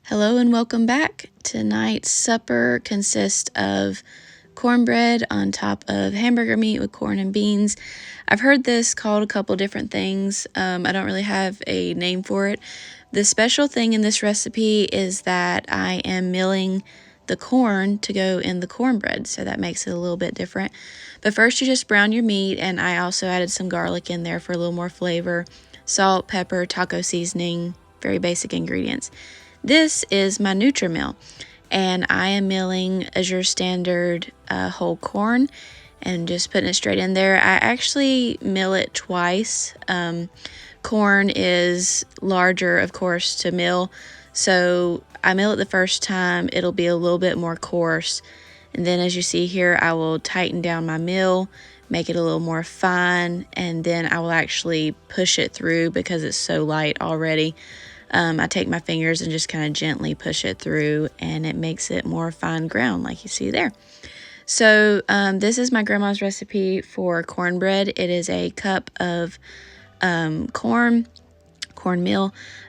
Hello and welcome back. Tonight's supper consists of cornbread on top of hamburger meat with corn and beans. I've heard this called a couple different things. I don't really have a name for it. The special thing in this recipe is that I am milling the corn to go in the cornbread, so that makes it a little bit different. But first you just brown your meat, and I also added some garlic in there for a little more flavor. Salt, pepper, taco seasoning, very basic ingredients. This is my Nutrimill, and I am milling as your standard whole corn and just putting it straight in there. I actually mill it twice. Corn is larger, of course, to mill, so I mill it the first time. It'll be a little bit more coarse, and then as you see here, I will tighten down my mill, make it a little more fine, and then I will actually push it through because it's so light already. I take my fingers and just kind of gently push it through, and it makes it more fine ground like you see there. So this is my grandma's recipe for cornbread. It is a cup of cornmeal,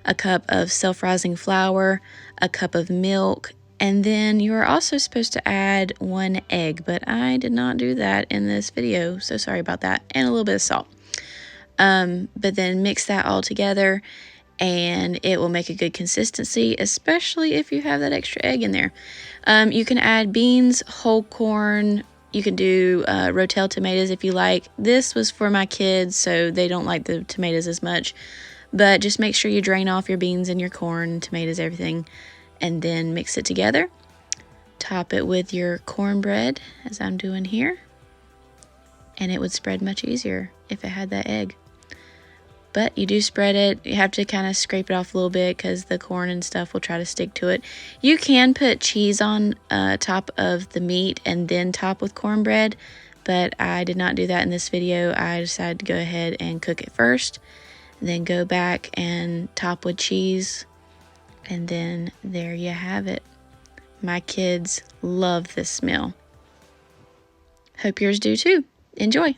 a cup of self-rising flour, a cup of milk, and then you are also supposed to add 1 egg, but I did not do that in this video, so sorry about that, and a little bit of salt. But then mix that all together, and it will make a good consistency, especially if you have that extra egg in there. You can add beans, whole corn. You can do Rotel tomatoes if you like. This was for my kids, so they don't like the tomatoes as much. But just make sure you drain off your beans and your corn, tomatoes, everything, and then mix it together. Top it with your cornbread, as I'm doing here. And it would spread much easier if it had that egg. But you do spread it. You have to kind of scrape it off a little bit because the corn and stuff will try to stick to it. You can put cheese on top of the meat and then top with cornbread, but I did not do that in this video. I decided to go ahead and cook it first, then go back and top with cheese, and then there you have it. My kids love this meal. Hope yours do too. Enjoy.